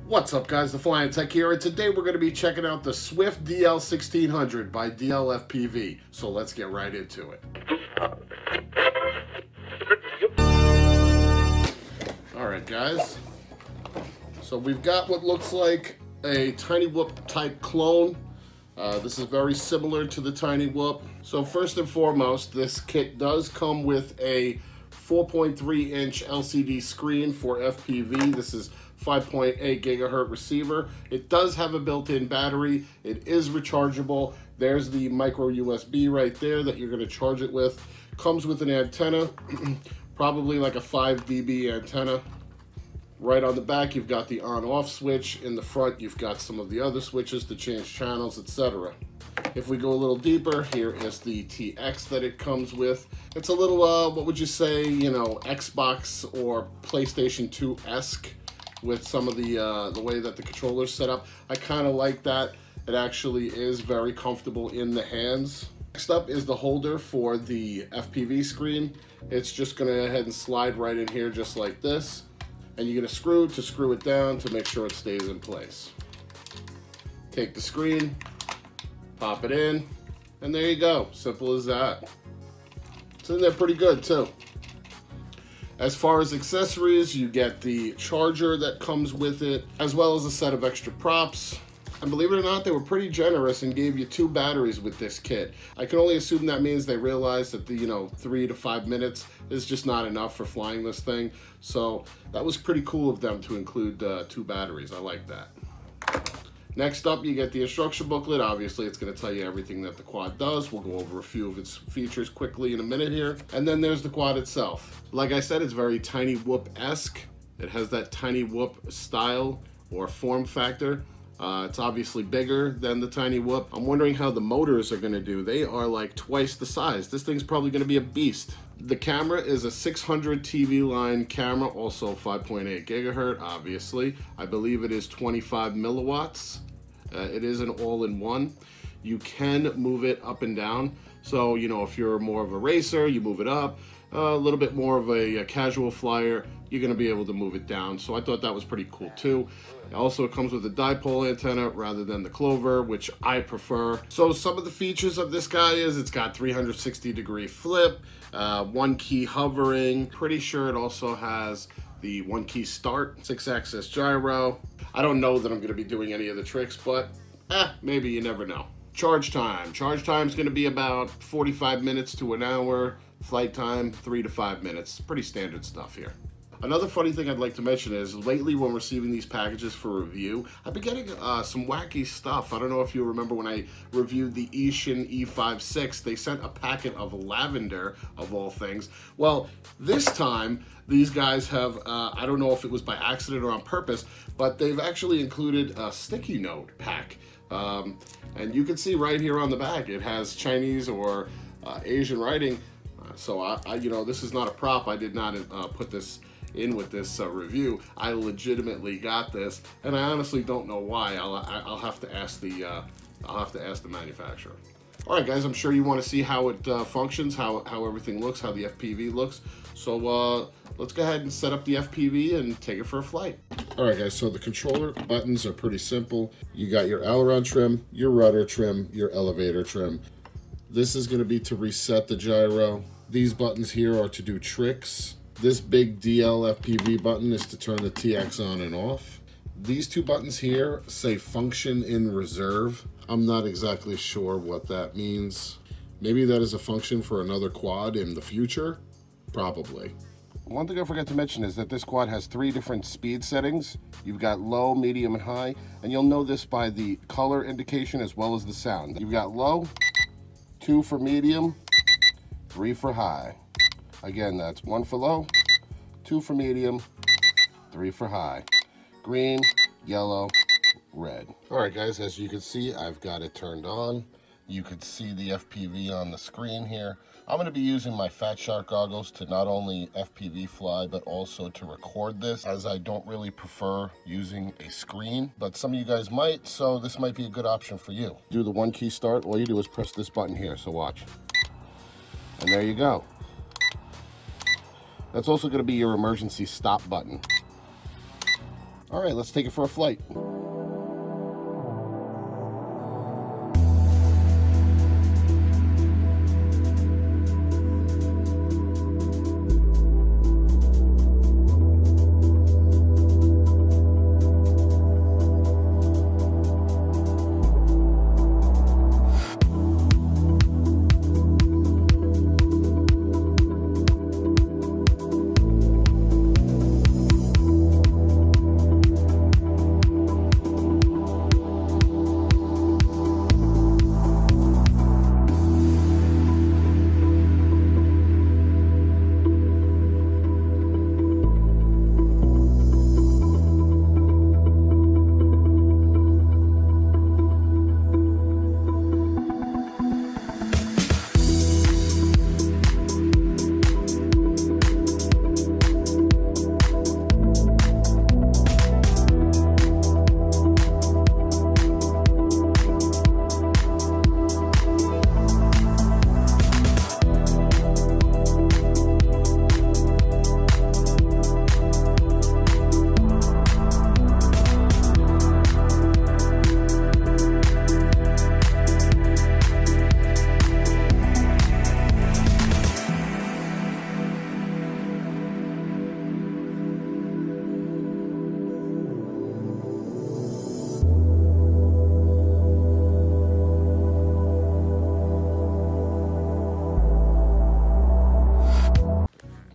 What's up, guys? The Flying Tech here, and today we're going to be checking out the Swift DL 1600 by DLFPV. So let's get right into it. Alright, guys. So we've got what looks like a Tiny Whoop type clone. This is very similar to the Tiny Whoop. So first and foremost, this kit does come with a 4.3 inch LCD screen for FPV. This is 5.8 gigahertz receiver. It does have a built-in battery. It is rechargeable. There's the micro USB right there that you're going to charge it with. Comes with an antenna, probably like a 5 dB antenna. Right on the back, you've got the on-off switch. In the front, you've got some of the other switches to change channels, etc. If we go a little deeper, here is the TX that it comes with. It's a little, what would you say, you know, Xbox or PlayStation 2-esque with some of the way that the controller's set up. I kind of like that. It actually is very comfortable in the hands. Next up is the holder for the FPV screen. It's just going to go ahead and slide right in here just like this. And you're going to screw it down to make sure it stays in place. Take the screen, pop it in, and there you go. Simple as that. It's in there pretty good too. As far as accessories, you get the charger that comes with it, as well as a set of extra props. And believe it or not, they were pretty generous and gave you 2 batteries with this kit. I can only assume that means they realized that the 3 to 5 minutes is just not enough for flying this thing. So that was pretty cool of them to include 2 batteries. I like that. Next up, you get the instruction booklet. Obviously, it's going to tell you everything that the quad does. We'll go over a few of its features quickly in a minute here. And then there's the quad itself. Like I said, it's very Tiny Whoop-esque. It has that Tiny Whoop style or form factor. It's obviously bigger than the Tiny Whoop. I'm wondering how the motors are going to do. They are like twice the size. This thing's probably going to be a beast. The camera is a 600 TV line camera, also 5.8 gigahertz, obviously. I believe it is 25 milliwatts. It is an all-in-one. You can move it up and down. So, you know, if you're more of a racer, you move it up. A little bit more of a casual flyer, you're going to be able to move it down. So I thought that was pretty cool too. Also, it comes with a dipole antenna rather than the Clover, which I prefer. So some of the features of this guy is it's got 360-degree flip, 1-key hovering. Pretty sure it also has the 1-key start, 6-axis gyro. I don't know that I'm going to be doing any of the tricks, but maybe, you never know. Charge time. Charge time is going to be about 45 minutes to an hour. Flight time, 3 to 5 minutes. Pretty standard stuff here. Another funny thing I'd like to mention is lately when receiving these packages for review, I've been getting some wacky stuff. I don't know if you remember when I reviewed the Ishin E56, they sent a packet of lavender, of all things. Well, this time, these guys have, I don't know if it was by accident or on purpose, but they've actually included a sticky note pack. And you can see right here on the back, it has Chinese or Asian writing. So I you know, this is not a prop. I did not put this in with this review. I legitimately got this, and I honestly don't know why. I'll have to ask the manufacturer. All right, guys, I'm sure you want to see how it functions, how everything looks, how the FPV looks. So let's go ahead and set up the FPV and take it for a flight. All right, guys, so the controller buttons are pretty simple. You got your aileron trim, your rudder trim, your elevator trim. This is going to be to reset the gyro. These buttons here are to do tricks. This big DLFPV button is to turn the TX on and off. These 2 buttons here say function in reserve. I'm not exactly sure what that means. Maybe that is a function for another quad in the future? Probably. One thing I forgot to mention is that this quad has 3 different speed settings. You've got low, medium, and high, and you'll know this by the color indication as well as the sound. You've got low, 2 for medium, 3 for high. Again, that's 1 for low, 2 for medium, 3 for high. Green, yellow, red. All right, guys, as you can see, I've got it turned on. You could see the FPV on the screen here. I'm going to be using my Fat Shark goggles to not only FPV fly, but also to record this, as I don't really prefer using a screen, but some of you guys might, so this might be a good option for you. Do the 1-key start. All you do is press this button here, so watch. And there you go. That's also going to be your emergency stop button. All right, let's take it for a flight.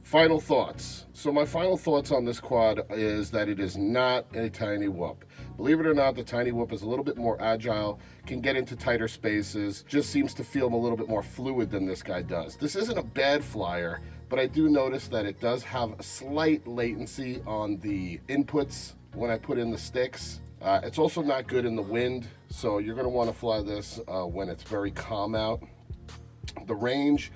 Final thoughts. So my final thoughts on this quad is that it is not a tiny whoop. Believe it or not, the tiny whoop is a little bit more agile, can get into tighter spaces, just seems to feel a little bit more fluid than this guy does. This isn't a bad flyer, but I do notice that it does have a slight latency on the inputs when I put in the sticks. It's also not good in the wind, so you're going to want to fly this when it's very calm out. The range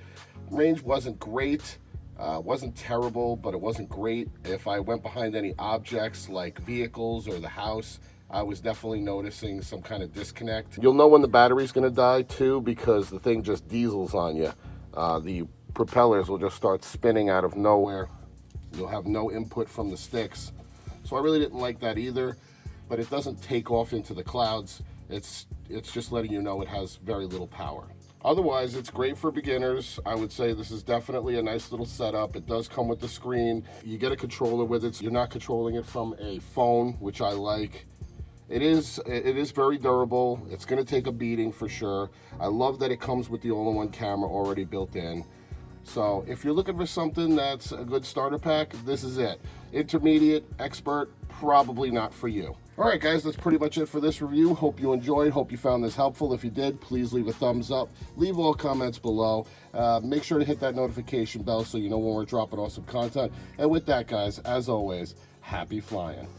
wasn't great. Wasn't terrible, but it wasn't great. If I went behind any objects like vehicles or the house, I was definitely noticing some kind of disconnect. You'll know when the battery's gonna die too, because the thing just diesels on you. The propellers will just start spinning out of nowhere. You'll have no input from the sticks. So I really didn't like that either, but it doesn't take off into the clouds. It's just letting you know it has very little power. Otherwise, it's great for beginners. I would say this is definitely a nice little setup. It does come with the screen. You get a controller with it, so you're not controlling it from a phone, which I like. It is very durable. It's gonna take a beating for sure. I love that it comes with the all-in-one camera already built in. So if you're looking for something that's a good starter pack, this is it. Intermediate, expert, probably not for you. All right, guys, that's pretty much it for this review. Hope you enjoyed. Hope you found this helpful. If you did, please leave a thumbs up. Leave all comments below. Make sure to hit that notification bell so you know when we're dropping awesome content. And with that, guys, as always, happy flying.